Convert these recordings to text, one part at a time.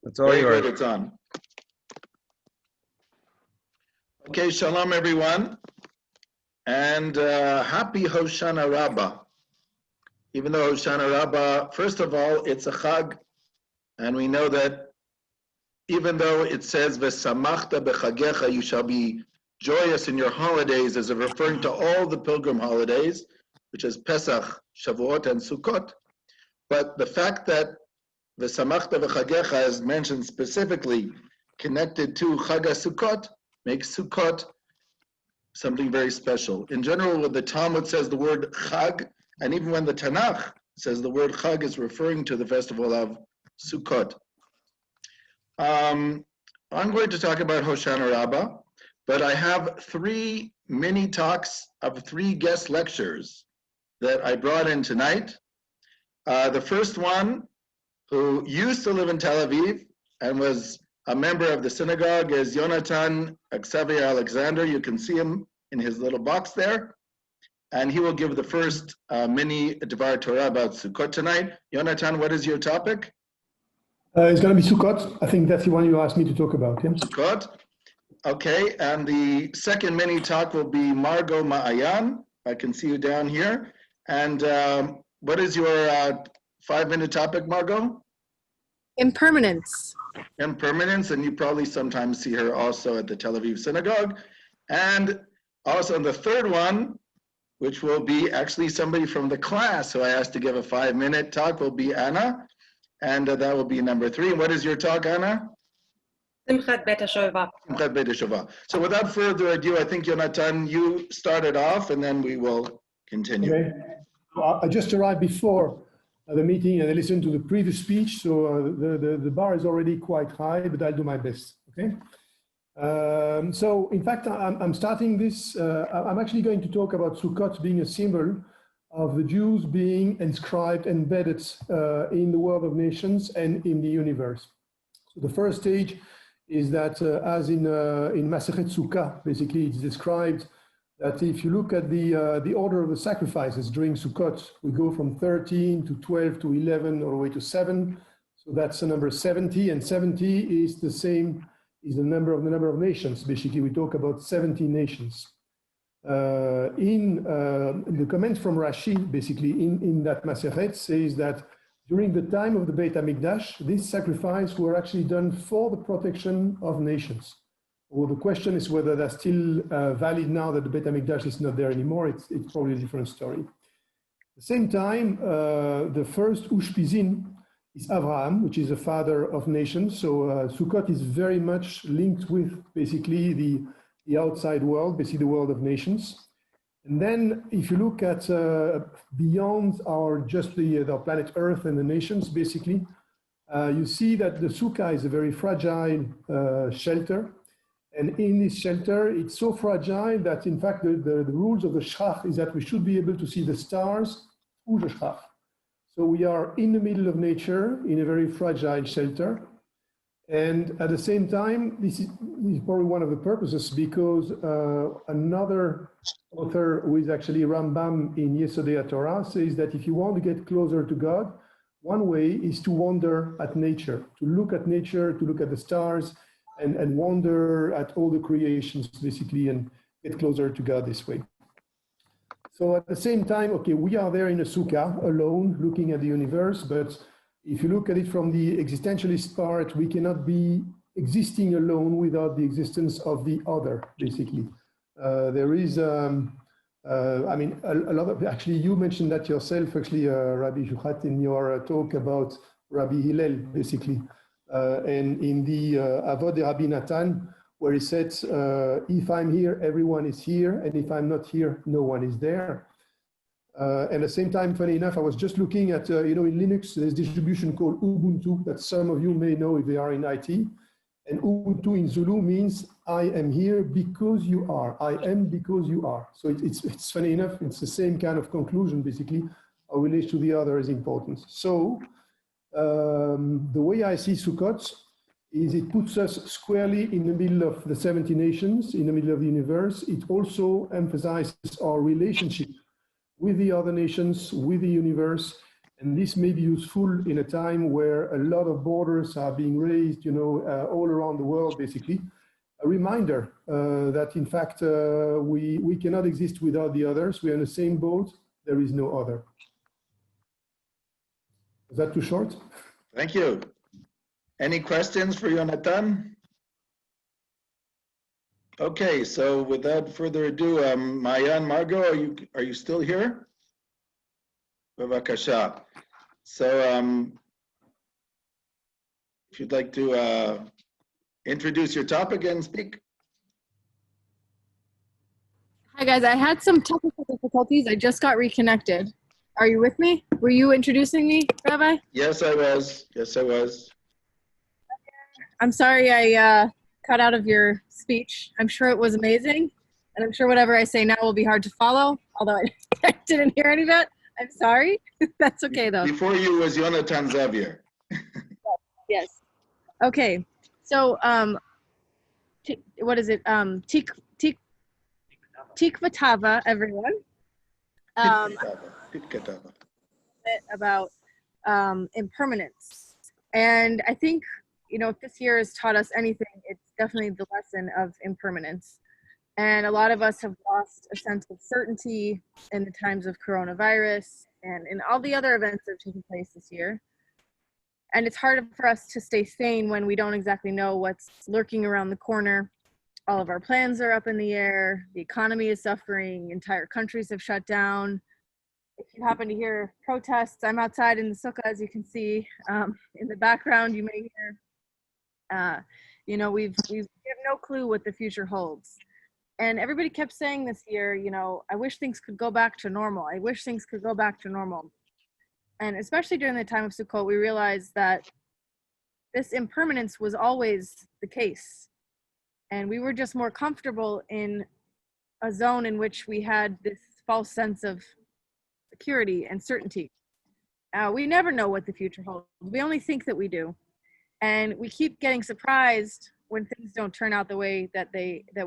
It's all yours. Good, it's on. Okay, shalom everyone, and happy Hoshana Rabbah. Even though Hoshana Rabbah, first of all, it's a chag, and we know that even though it says v'samachta b'chagecha, you shall be joyous in your holidays, as referring to all the pilgrim holidays, which is Pesach, Shavuot, and Sukkot. But the fact that v'samachta b'chagecha is mentioned specifically connected to Chag Sukkot makes Sukkot something very special. In general, when the Talmud says the word Chag, and even when the Tanakh says the word Chag, is referring to the festival of Sukkot. I'm going to talk about Hoshana Rabbah, but I have 3 mini talks of 3 guest lectures that I brought in tonight. The first one, who used to live in Tel Aviv and was a member of the synagogue, is Yonatan Xavier Alexander. You can see him in his little box there. And he will give the first mini Dvar Torah about Sukkot tonight. Yonatan, what is your topic? It's going to be Sukkot. I think that's the one you asked me to talk about. Yeah? Sukkot. Okay, and the second mini talk will be Margot Ma'ayan. I can see you down here. And what is your 5-minute topic, Margot? Impermanence. Impermanence, and you probably sometimes see her also at the Tel Aviv synagogue. And also in the third one, which will be actually somebody from the class who I asked to give a 5-minute talk, will be Anna. And that will be number 3. What is your talk, Anna? Simchat Bet HaShovah. Simchat Bet HaShovah. So without further ado, I think, Yonatan, you started off, and then we will continue. Okay. I just arrived before the meeting, and I listened to the previous speech, so the bar is already quite high, but I'll do my best, okay? So, in fact, I'm starting this, I'm actually going to talk about Sukkot being a symbol of the Jews being inscribed, embedded in the world of nations and in the universe. So the first stage is that, as in Masechet Sukkah, basically it's described that if you look at the order of the sacrifices during Sukkot, we go from 13 to 12 to 11 all the way to 7. So that's the number 70, and 70 is the same, is the number of nations. Basically, we talk about 70 nations. In the comment from Rashi, basically in that Masechet, says that during the time of the Beit HaMikdash, this sacrifice were actually done for the protection of nations. Well, the question is whether that's still valid now that the Beit HaMikdash is not there anymore. It's probably a different story. At the same time, the first Ushpizin is Abraham, which is the father of nations. So Sukkot is very much linked with basically the outside world, basically the world of nations. And then if you look at beyond just the planet Earth and the nations, basically, you see that the sukkah is a very fragile shelter. And in this shelter, it's so fragile that in fact, the rules of the Shach is that we should be able to see the stars through the Shach. So we are in the middle of nature in a very fragile shelter. And at the same time, this is probably one of the purposes, because another author, who is actually Rambam in Yesodei Torah, says that if you want to get closer to God, one way is to wander at nature, to look at nature, to look at the stars, and wonder at all the creations, basically, and get closer to God this way. So at the same time, okay, we are there in a sukkah, alone, looking at the universe, but if you look at it from the existentialist part, we cannot be existing alone without the existence of the other, basically. There is, I mean, a lot of, actually, you mentioned that yourself, actually, Rabbi Shuchat, in your talk about Rabbi Hillel, basically. And in the Avod de Rabbi Natan, where he said, if I'm here, everyone is here, and if I'm not here, no one is there. And at the same time, funny enough, I was just looking at, in Linux, there's distribution called Ubuntu that some of you may know if they are in IT. And Ubuntu in Zulu means, I am here because you are. I am because you are. So it's funny enough, it's the same kind of conclusion, basically. Our relation to the other is important. So the way I see Sukkot is it puts us squarely in the middle of the 70 nations, in the middle of the universe. It also emphasizes our relationship with the other nations, with the universe, And this may be useful in a time where a lot of borders are being raised, all around the world, basically. A reminder that, in fact, we cannot exist without the others. We are in the same boat. There is no other. Is that too short? Thank you. Any questions for Yonatan? Okay, so without further ado, Mayan, Margot, are you still here? Bavakasha. So if you'd like to introduce your topic and speak. Hi, guys. I had some technical difficulties. I just got reconnected. Are you with me? Were you introducing me, Rabbi? Yes, I was. Yes, I was. I'm sorry I cut out of your speech. I'm sure it was amazing. And I'm sure whatever I say now will be hard to follow, although I didn't hear any of it. I'm sorry. That's okay, though. Before you was Yonatan Xavier. Yes. Okay. So, what is it? Tikva Tava, everyone. Pitkatava. About impermanence. And I think, if this year has taught us anything, it's definitely the lesson of impermanence. And a lot of us have lost a sense of certainty in the times of coronavirus and in all the other events that have taken place this year. And it's hard for us to stay sane when we don't exactly know what's lurking around the corner. All of our plans are up in the air. The economy is suffering. Entire countries have shut down. If you happen to hear protests, I'm outside in the sukkah, as you can see. In the background, you may hear, we have no clue what the future holds. And everybody kept saying this year, I wish things could go back to normal. I wish things could go back to normal. And especially during the time of Sukkot, we realized that this impermanence was always the case. And we were just more comfortable in a zone in which we had this false sense of security and certainty. We never know what the future holds. We only think that we do. And we keep getting surprised when things don't turn out the way that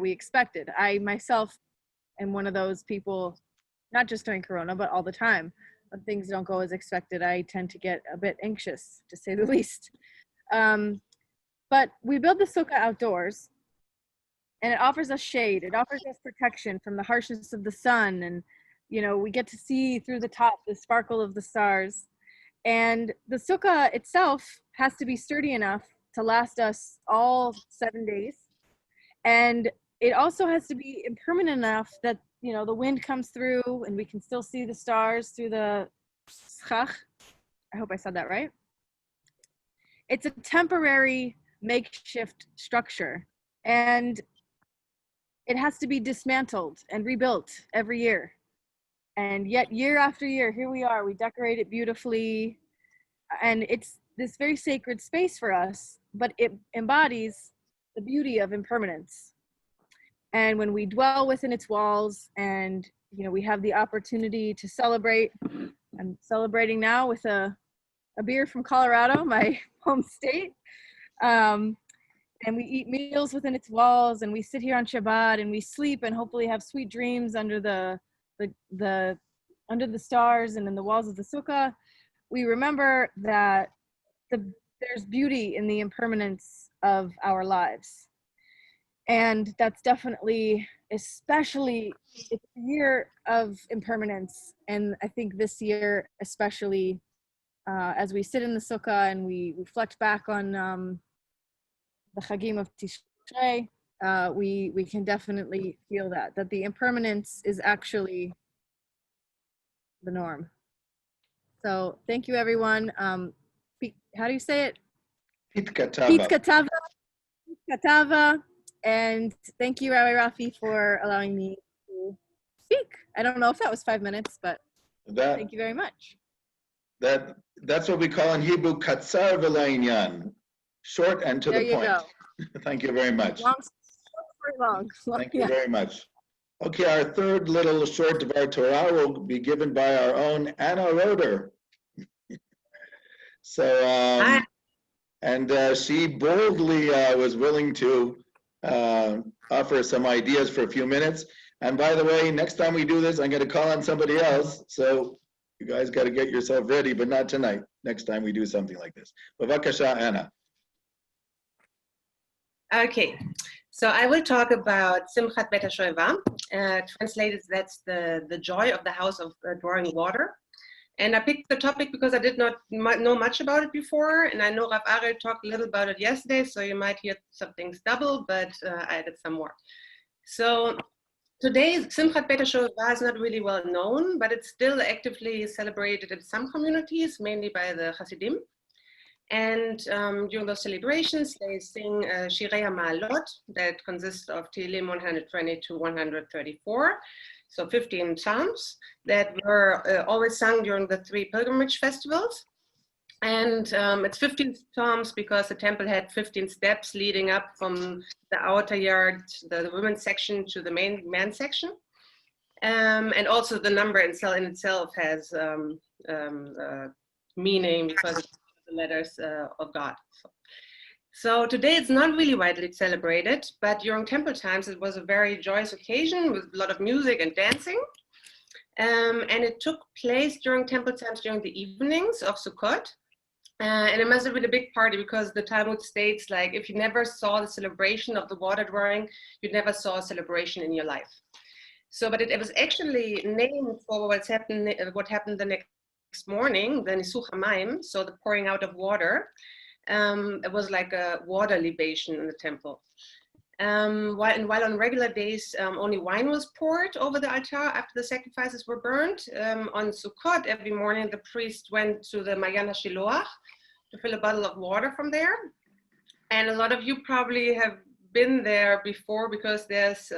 we expected. I myself am one of those people, not just during Corona, but all the time. When things don't go as expected, I tend to get a bit anxious, to say the least. But we build the sukkah outdoors, and it offers us shade. It offers us protection from the harshness of the sun, and we get to see through the top the sparkle of the stars. And the sukkah itself has to be sturdy enough to last us all 7 days. And it also has to be impermanent enough that, the wind comes through and we can still see the stars through the schach. I hope I said that right. It's a temporary makeshift structure, and it has to be dismantled and rebuilt every year. And yet year after year, here we are, we decorate it beautifully. And it's this very sacred space for us, but it embodies the beauty of impermanence. And when we dwell within its walls and, we have the opportunity to celebrate. I'm celebrating now with a beer from Colorado, my home state. And we eat meals within its walls, and we sit here on Shabbat, and we sleep and hopefully have sweet dreams under the stars and in the walls of the sukkah. We remember that there's beauty in the impermanence of our lives. And that's definitely, especially, it's a year of impermanence. And I think this year, especially, as we sit in the sukkah and we reflect back on the Chagim of Tishrei, we can definitely feel that the impermanence is actually the norm. So thank you, everyone. How do you say it? Pitkatava. Pitkatava. And thank you, Rabbi Rafi, for allowing me to speak. I don't know if that was 5 minutes, but thank you very much. That's what we call in Hebrew katsar v'la'inyan, short and to the point. There you go. Thank you very much. Long. Thank you very much. Okay, our third little short Dvar Torah will be given by our own Anna Roeder. So, she boldly was willing to offer some ideas for a few minutes. And by the way, next time we do this, I'm going to call on somebody else. So You guys got to get yourself ready, but not tonight. Next time we do something like this. Bavakasha, Anna. Okay, so I will talk about Simchat Bet HaShoeva. Translated, that's the joy of the house of drawing water. And I picked the topic because I did not know much about it before, and I know Rav Ariel talked a little about it yesterday, so you might hear some things double, but I added some more. So today, Simchat Bet HaShoeva is not really well known, but it's still actively celebrated in some communities, mainly by the Hasidim. And during those celebrations, they sing Shirei HaMa'alot, that consists of Tehillim 120 to 134, so 15 psalms that were always sung during the 3 pilgrimage festivals. And it's 15 psalms because the temple had 15 steps leading up from the outer yard, the women's section, to the main men's section. And also the number in itself has meaning because it's the letters of God. So today it's not really widely celebrated, but during temple times it was a very joyous occasion with a lot of music and dancing. And it took place during temple times during the evenings of Sukkot. And it must have been a big party because the Talmud states, like, if you never saw the celebration of the water drawing, you never saw a celebration in your life. So, but it was actually named for what happened the next morning, the Nisuch HaMayim, so the pouring out of water. It was like a water libation in the temple. While on regular days, only wine was poured over the altar after the sacrifices were burned. On Sukkot, every morning, the priest went to the Mayan HaShiloach to fill a bottle of water from there. And a lot of you probably have been there before because there's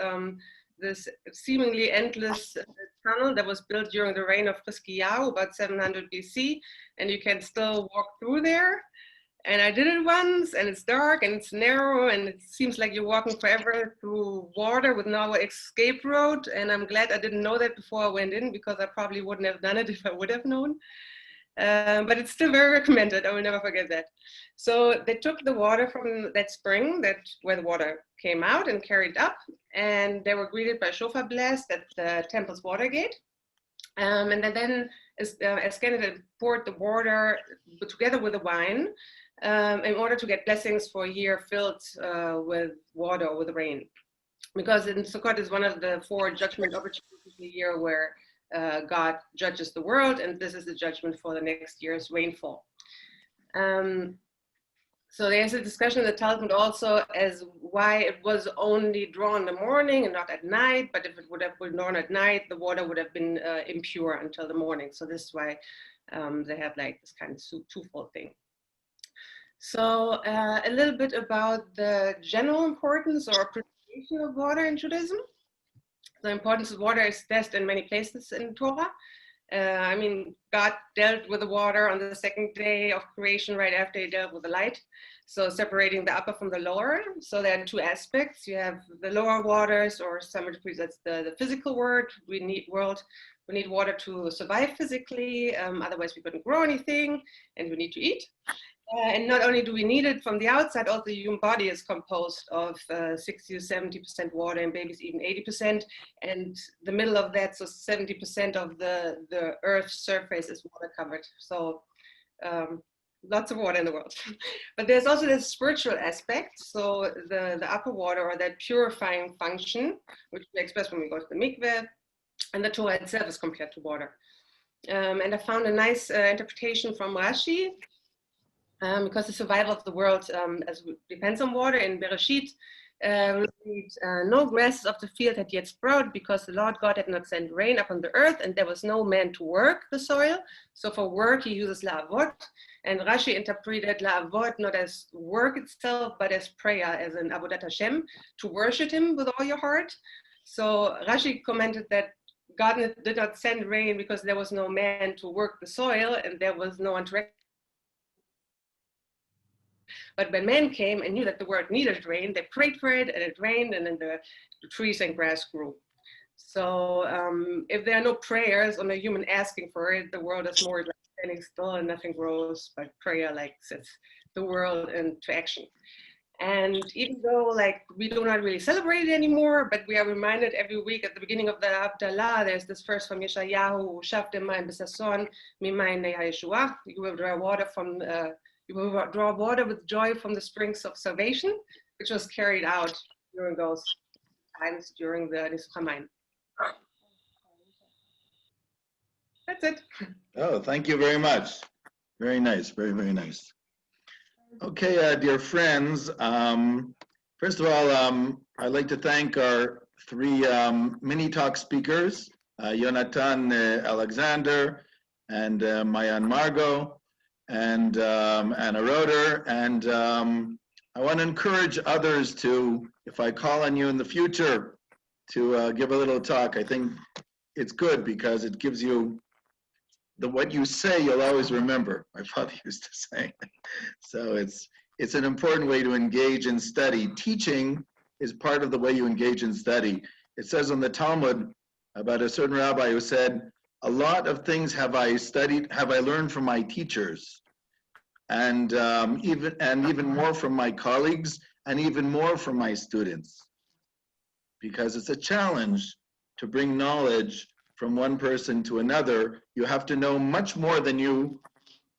this seemingly endless tunnel that was built during the reign of Chizkiyahu, about 700 BC, and you can still walk through there. And I did it once, and it's dark, and it's narrow, and it seems like you're walking forever through water with no escape road. And I'm glad I didn't know that before I went in, because I probably wouldn't have done it if I would have known. But it's still very recommended. I will never forget that. So they took the water from that spring, where the water came out, and carried up, and they were greeted by shofar blast at the temple's water gate. And then as candidate poured the water together with the wine, in order to get blessings for a year filled with water or with rain. Because in Sukkot is one of the 4 judgment opportunities a year where God judges the world, and this is the judgment for the next year's rainfall. So there's a discussion in the Talmud also as why it was only drawn in the morning and not at night, but if it would have been drawn at night, the water would have been impure until the morning. So this is why they have like this kind of twofold thing. So a little bit about the general importance or appreciation of water in Judaism. The importance of water is stressed in many places in Torah. I mean, God dealt with the water on the 2nd day of creation right after he dealt with the light. So separating the upper from the lower. So there are 2 aspects. You have the lower waters, or some degrees that's the physical world. We need water to survive physically. Otherwise we couldn't grow anything, and we need to eat. And not only do we need it from the outside, also the human body is composed of 60 to 70% water, and babies even 80%. And the middle of that, so 70% of the Earth's surface is water covered. So lots of water in the world. But there's also this spiritual aspect. So the upper water, or that purifying function, which we express when we go to the mikveh, and the Torah itself is compared to water. And I found a nice interpretation from Rashi. Because the survival of the world depends on water. In Bereshit, no grasses of the field had yet sprouted because the Lord God had not sent rain upon the earth, and there was no man to work the soil. So for work, he uses la'avot. And Rashi interpreted la'avot not as work itself, but as prayer, as an avodat Hashem, to worship him with all your heart. So Rashi commented that God did not send rain because there was no man to work the soil, and there was no one to But when men came and knew that the world needed rain, they prayed for it, and it rained, and then the trees and grass grew. So if there are no prayers or no human asking for it, the world is more like standing still and nothing grows, but prayer like sets the world into action. And even though like we do not really celebrate it anymore, but we are reminded every week at the beginning of the Havdalah, there's this verse from Yeshayahu, "Shavtem ma'im b'sason mimayne ha'yeshua." You will draw water from, you will draw water with joy from the springs of salvation, which was carried out during those times during the Nischamayim. That's it. Oh, thank you very much. Very nice, very, very nice. Okay, dear friends, first of all, I'd like to thank our three mini talk speakers, Jonathan Alexander, and Mayan Margot, and Anna Roeder, and I want to encourage others to, if I call on you in the future, to give a little talk. I think it's good because it gives you what you say, you'll always remember. My father used to say. So it's an important way to engage in study. Teaching is part of the way you engage in study. It says in the Talmud about a certain rabbi who said, "A lot of things have I learned from my teachers, and even more from my colleagues, and even more from my students," because it's a challenge to bring knowledge from one person to another. You have to know much more than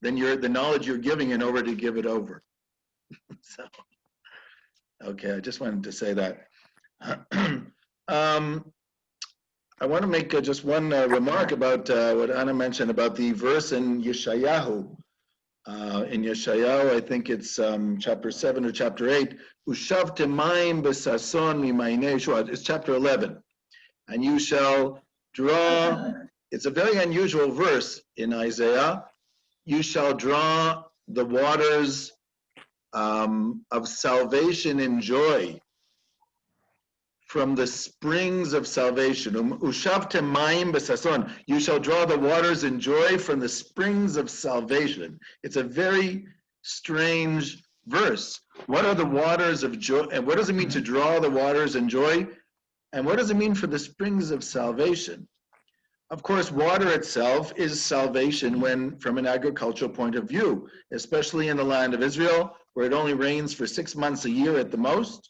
the knowledge you're giving in order to give it over. So, okay, I just wanted to say that. I want to make just one remark about what Anna mentioned about the verse in Yeshayahu. In Yeshayahu, I think it's chapter 7 or chapter 8. Ushavtem mayim b'sason mimayne yeshua. It's chapter 11. And you shall draw, it's a very unusual verse in Isaiah. You shall draw the waters of salvation and joy from the springs of salvation. Ushavtem mayim b'sason. You shall draw the waters in joy from the springs of salvation. It's a very strange verse. What are the waters of joy? And what does it mean to draw the waters in joy? And what does it mean for the springs of salvation? Of course, water itself is salvation from an agricultural point of view, especially in the land of Israel, where it only rains for 6 months a year at the most.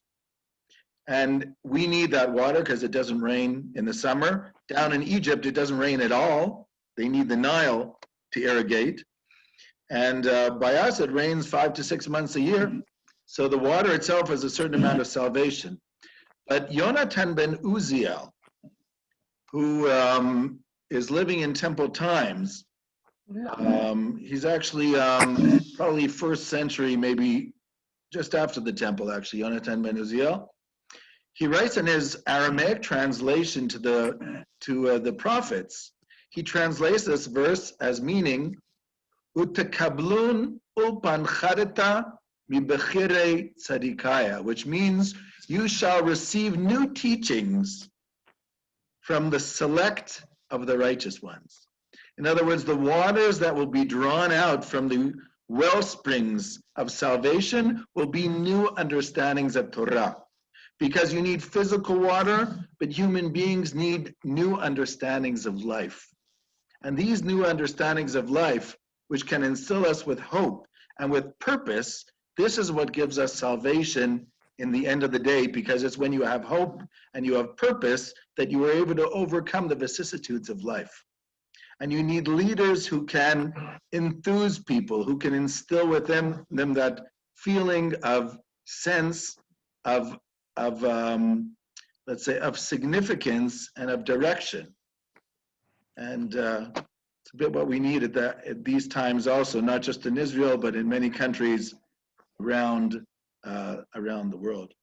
And we need that water because it doesn't rain in the summer. Down in Egypt, it doesn't rain at all. They need the Nile to irrigate. And by us, it rains 5 to 6 months a year. So the water itself has a certain amount of salvation. But Yonatan ben Uziel, who is living in temple times, he's actually probably 1st century, maybe just after the temple, actually, Yonatan ben Uziel. He writes in his Aramaic translation to the prophets, he translates this verse as meaning, Utakablun ulpan chareta mibechire tzadikaya, which means you shall receive new teachings from the select of the righteous ones. In other words, the waters that will be drawn out from the well springs of salvation will be new understandings of Torah. Because you need physical water, but human beings need new understandings of life. And these new understandings of life, which can instill us with hope and with purpose, this is what gives us salvation in the end of the day, because it's when you have hope and you have purpose that you are able to overcome the vicissitudes of life. And you need leaders who can enthuse people, who can instill within them that feeling of sense of let's say, of significance and of direction. And it's a bit what we need at these times also, not just in Israel, but in many countries around the world.